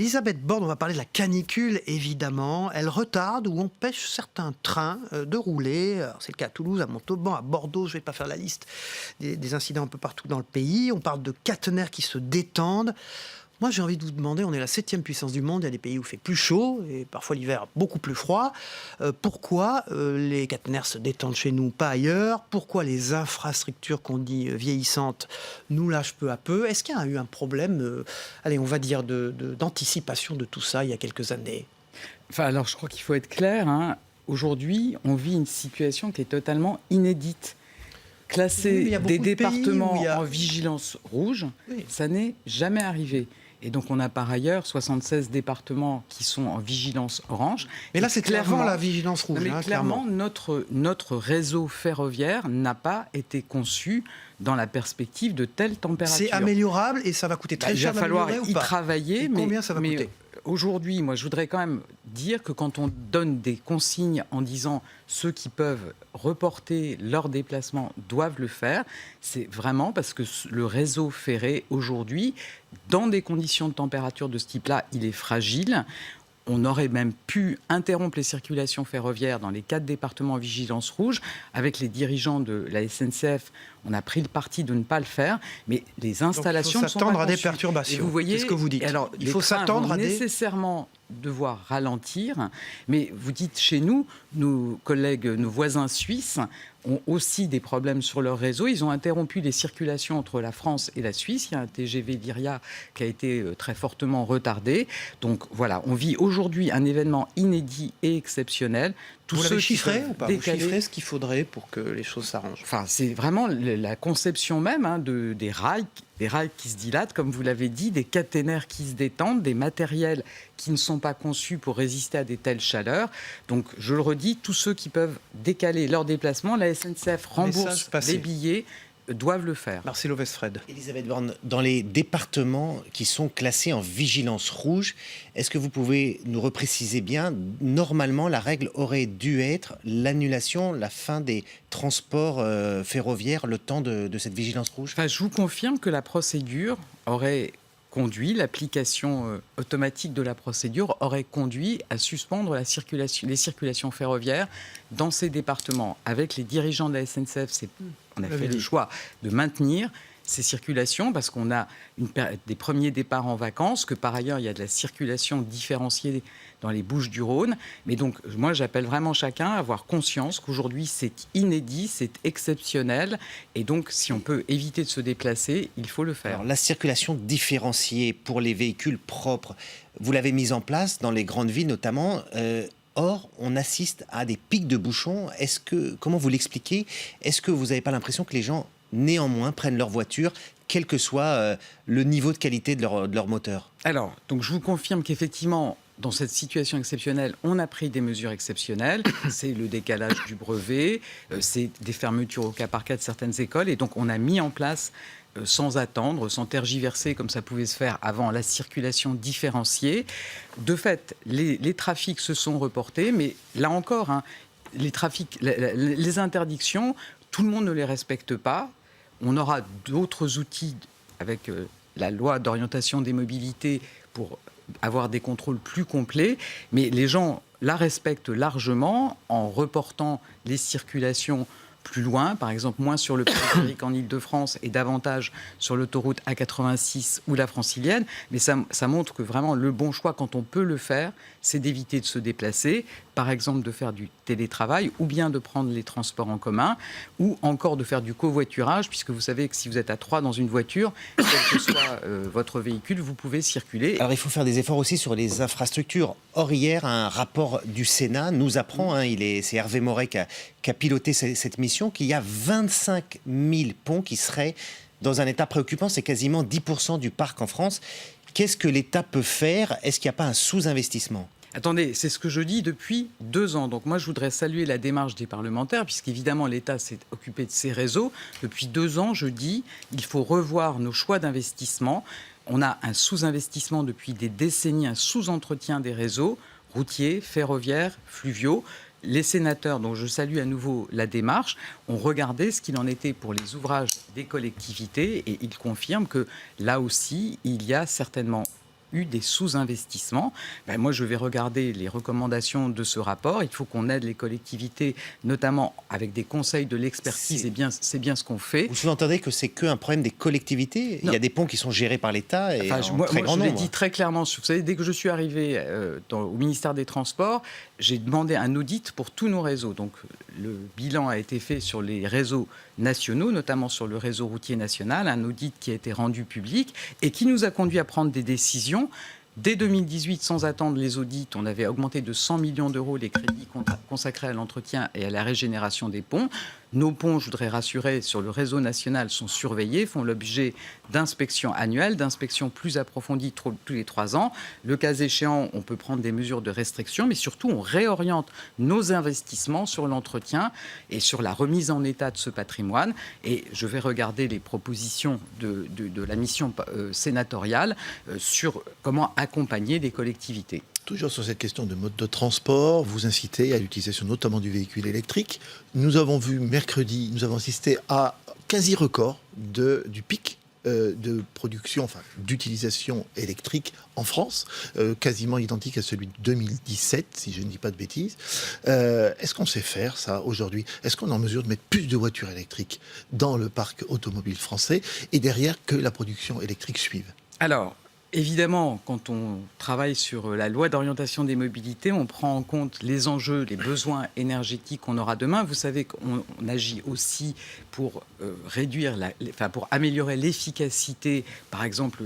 Elisabeth Borne, on va parler de la canicule, évidemment. Elle retarde ou empêche certains trains de rouler. Alors, c'est le cas à Toulouse, à Montauban, à Bordeaux. Je ne vais pas faire la liste des incidents un peu partout dans le pays. On parle de caténaires qui se détendent. Moi, j'ai envie de vous demander, on est la 7e puissance du monde, il y a des pays où il fait plus chaud et parfois l'hiver beaucoup plus froid. Pourquoi les caténaires se détendent chez nous, pas ailleurs? Pourquoi les infrastructures qu'on dit vieillissantes nous lâchent peu à peu? Est-ce qu'il y a eu un problème, allez, on va dire, d'anticipation de tout ça il y a quelques années? Enfin, alors, je crois qu'il faut être clair, hein. Aujourd'hui, on vit une situation qui est totalement inédite. Classer des départements en vigilance rouge, ça n'est jamais arrivé. Et donc, on a par ailleurs 76 départements qui sont en vigilance orange. Mais là, c'est clairement la vigilance rouge. Non, mais clairement, notre réseau ferroviaire n'a pas été conçu dans la perspective de telles températures. C'est améliorable et ça va coûter très cher d'améliorer ou pas ? Il va falloir y travailler. Et combien ça va coûter ? Aujourd'hui, moi, je voudrais quand même dire que quand on donne des consignes en disant ceux qui peuvent reporter leur déplacement doivent le faire, c'est vraiment parce que le réseau ferré, aujourd'hui, dans des conditions de température de ce type-là, il est fragile. On aurait même pu interrompre les circulations ferroviaires dans les 4 départements en vigilance rouge. Avec les dirigeants de la SNCF, on a pris le parti de ne pas le faire, mais les installations ne sont pas conçues. Il faut s'attendre à des perturbations. Et vous voyez, c'est ce que vous dites. Alors, il faut s'attendre à nécessairement devoir ralentir, mais vous dites chez nous, nos collègues, nos voisins suisses ont aussi des problèmes sur leur réseau. Ils ont interrompu les circulations entre la France et la Suisse. Il y a un TGV Lyria qui a été très fortement retardé. Donc voilà, on vit aujourd'hui un événement inédit et exceptionnel. Vous l'avez chiffré ou pas ? Vous chiffrez ce qu'il faudrait pour que les choses s'arrangent. Enfin, c'est vraiment la conception même des rails qui se dilatent, comme vous l'avez dit, des caténaires qui se détendent, des matériels qui ne sont pas conçus pour résister à des telles chaleurs. Donc, je le redis, tous ceux qui peuvent décaler leur déplacement, la SNCF rembourse les billets, doivent le faire. Marcelo Westfred. Elisabeth Borne, dans les départements qui sont classés en vigilance rouge, est-ce que vous pouvez nous repréciser bien, normalement, la règle aurait dû être l'annulation, la fin des transports ferroviaires le temps de cette vigilance rouge ? Enfin, je vous confirme que la procédure aurait conduit, l'application automatique de la procédure aurait conduit à suspendre les circulations ferroviaires dans ces départements. Avec les dirigeants de la SNCF, on a fait le choix de maintenir ces circulations parce qu'on a des premiers départs en vacances, que par ailleurs il y a de la circulation différenciée dans les Bouches-du-Rhône. Mais donc moi j'appelle vraiment chacun à avoir conscience qu'aujourd'hui c'est inédit, c'est exceptionnel et donc si on peut éviter de se déplacer, il faut le faire. Alors, la circulation différenciée pour les véhicules propres, vous l'avez mise en place dans les grandes villes notamment. Or, on assiste à des pics de bouchons. Comment vous l'expliquez ? Est-ce que vous n'avez pas l'impression que les gens, néanmoins, prennent leur voiture, quel que soit le niveau de qualité de leur moteur ? Alors, donc je vous confirme qu'effectivement, dans cette situation exceptionnelle, on a pris des mesures exceptionnelles. C'est le décalage du brevet, c'est des fermetures au cas par cas de certaines écoles. Et donc, on a mis en place, sans attendre, sans tergiverser comme ça pouvait se faire avant, la circulation différenciée. De fait, les trafics se sont reportés, mais là encore, hein, les interdictions, tout le monde ne les respecte pas. On aura d'autres outils avec la loi d'orientation des mobilités pour avoir des contrôles plus complets, mais les gens la respectent largement en reportant les circulations plus loin, par exemple moins sur le périphérique en Ile-de-France et davantage sur l'autoroute A86 ou la francilienne. Mais ça montre que vraiment le bon choix, quand on peut le faire, c'est d'éviter de se déplacer, par exemple de faire du télétravail ou bien de prendre les transports en commun ou encore de faire du covoiturage, puisque vous savez que si vous êtes à 3 dans une voiture, quel que soit votre véhicule, vous pouvez circuler. Alors il faut faire des efforts aussi sur les infrastructures. Or hier, un rapport du Sénat nous apprend, c'est Hervé Moret qui a piloté cette mission, qu'il y a 25 000 ponts qui seraient dans un état préoccupant. C'est quasiment 10% du parc en France. Qu'est-ce que l'État peut faire ? Est-ce qu'il n'y a pas un sous-investissement ? Attendez, c'est ce que je dis depuis 2 ans. Donc moi, je voudrais saluer la démarche des parlementaires, puisqu'évidemment, l'État s'est occupé de ces réseaux. Depuis 2 ans, je dis, il faut revoir nos choix d'investissement. On a un sous-investissement depuis des décennies, un sous-entretien des réseaux routiers, ferroviaires, fluviaux. Les sénateurs, dont je salue à nouveau la démarche, ont regardé ce qu'il en était pour les ouvrages des collectivités et ils confirment que là aussi, il y a certainement eu des sous-investissements. Moi, je vais regarder les recommandations de ce rapport. Il faut qu'on aide les collectivités, notamment avec des conseils de l'expertise. C'est bien ce qu'on fait. Vous sous-entendez que c'est qu'un problème des collectivités? Il y a des ponts qui sont gérés par l'État et moi, très grand je l'ai nombre. dit très clairement. Vous savez, dès que je suis arrivé au ministère des Transports, j'ai demandé un audit pour tous nos réseaux. Donc, le bilan a été fait sur les réseaux nationaux, notamment sur le réseau routier national, un audit qui a été rendu public et qui nous a conduit à prendre des décisions. Dès 2018, sans attendre les audits, on avait augmenté de 100 millions d'euros les crédits consacrés à l'entretien et à la régénération des ponts. Nos ponts, je voudrais rassurer, sur le réseau national sont surveillés, font l'objet d'inspections annuelles, d'inspections plus approfondies tous les 3 ans. Le cas échéant, on peut prendre des mesures de restriction, mais surtout, on réoriente nos investissements sur l'entretien et sur la remise en état de ce patrimoine. Et je vais regarder les propositions de la mission sénatoriale sur comment accompagner les collectivités. Toujours sur cette question de mode de transport, vous incitez à l'utilisation notamment du véhicule électrique. Nous avons vu mercredi, nous avons assisté à quasi-record du pic de production, enfin d'utilisation électrique en France, quasiment identique à celui de 2017, si je ne dis pas de bêtises. Est-ce qu'on sait faire ça aujourd'hui? Est-ce qu'on est en mesure de mettre plus de voitures électriques dans le parc automobile français et derrière que la production électrique suive? Alors, évidemment, quand on travaille sur la loi d'orientation des mobilités, on prend en compte les enjeux, les besoins énergétiques qu'on aura demain. Vous savez qu'on agit aussi pour pour améliorer l'efficacité, par exemple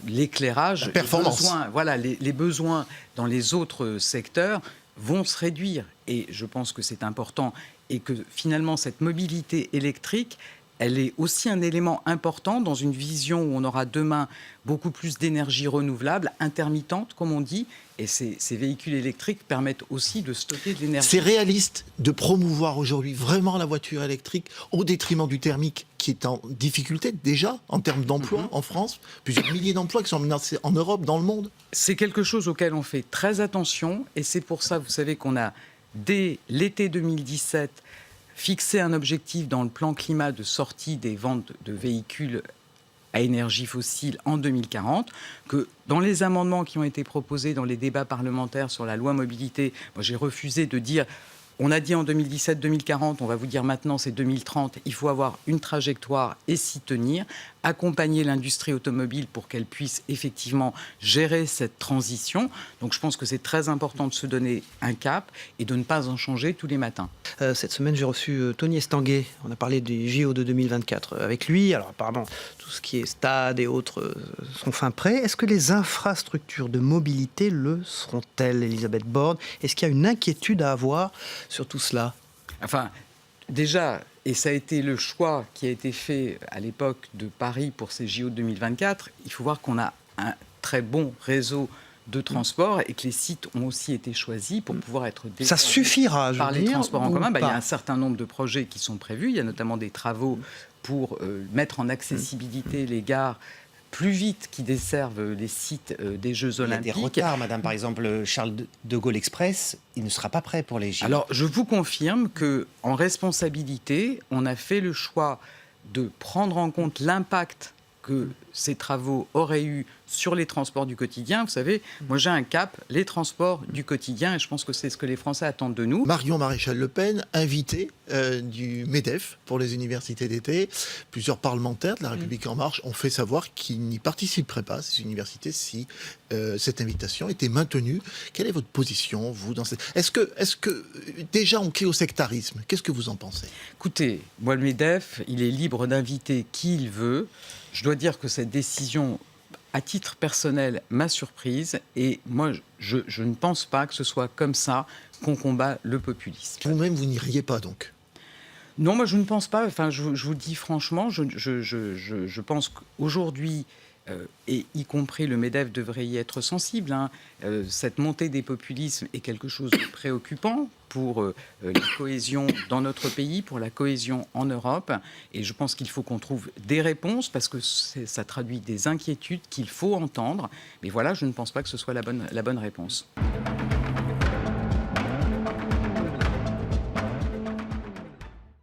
l'éclairage. La performance. Les besoins dans les autres secteurs vont se réduire. Et je pense que c'est important et que finalement cette mobilité électrique, elle est aussi un élément important dans une vision où on aura demain beaucoup plus d'énergie renouvelable, intermittente, comme on dit. Et ces véhicules électriques permettent aussi de stocker de l'énergie. C'est réaliste de promouvoir aujourd'hui vraiment la voiture électrique au détriment du thermique qui est en difficulté déjà en termes d'emploi en France. Plusieurs milliers d'emplois qui sont menacés en Europe, dans le monde. C'est quelque chose auquel on fait très attention. Et c'est pour ça, vous savez, qu'on a, dès l'été 2017, fixer un objectif dans le plan climat de sortie des ventes de véhicules à énergie fossile en 2040, que dans les amendements qui ont été proposés dans les débats parlementaires sur la loi mobilité, moi j'ai refusé de dire, on a dit en 2017-2040, on va vous dire maintenant c'est 2030, il faut avoir une trajectoire et s'y tenir, accompagner l'industrie automobile pour qu'elle puisse effectivement gérer cette transition. Donc je pense que c'est très important de se donner un cap et de ne pas en changer tous les matins. Cette semaine, j'ai reçu Tony Estanguet. On a parlé des JO de 2024 avec lui. Alors apparemment, tout ce qui est stade et autres sont fin prêts. Est-ce que les infrastructures de mobilité le seront-elles, Elisabeth Borne? Est-ce qu'il y a une inquiétude à avoir sur tout cela? Enfin, déjà, et ça a été le choix qui a été fait à l'époque de Paris pour ces JO de 2024, il faut voir qu'on a un très bon réseau de transport et que les sites ont aussi été choisis pour pouvoir être desservis. Ça suffira, par les transports en commun. Il y a un certain certain nombre de projets qui sont prévus. Il y a notamment des travaux pour mettre en accessibilité les gares plus vite qui desservent les sites des Jeux Olympiques. Il y a des retards, madame. Par exemple, le Charles de Gaulle Express, il ne sera pas prêt pour les JO. Alors, je vous confirme qu'en responsabilité, on a fait le choix de prendre en compte l'impact que ces travaux auraient eu sur les transports du quotidien. Vous savez, moi j'ai un cap, les transports du quotidien, et je pense que c'est ce que les Français attendent de nous. Marion Maréchal Le Pen, invitée du MEDEF pour les universités d'été. Plusieurs parlementaires de La République En Marche ont fait savoir qu'ils n'y participeraient pas, ces universités, si cette invitation était maintenue. Quelle est votre position, vous, dans cette... Est-ce que déjà on crie au sectarisme? Qu'est-ce que vous en pensez? Écoutez, moi le MEDEF, il est libre d'inviter qui il veut. Je dois dire que cette décision, à titre personnel, m'a surprise. Et moi, je ne pense pas que ce soit comme ça qu'on combat le populisme. Vous-même, vous n'iriez pas, donc? Non, moi, je ne pense pas. Enfin, je vous le dis franchement, je pense qu'aujourd'hui, et y compris le MEDEF devrait y être sensible, cette montée des populismes est quelque chose de préoccupant pour la cohésion dans notre pays, pour la cohésion en Europe. Et je pense qu'il faut qu'on trouve des réponses parce que ça traduit des inquiétudes qu'il faut entendre. Mais voilà, je ne pense pas que ce soit la bonne réponse.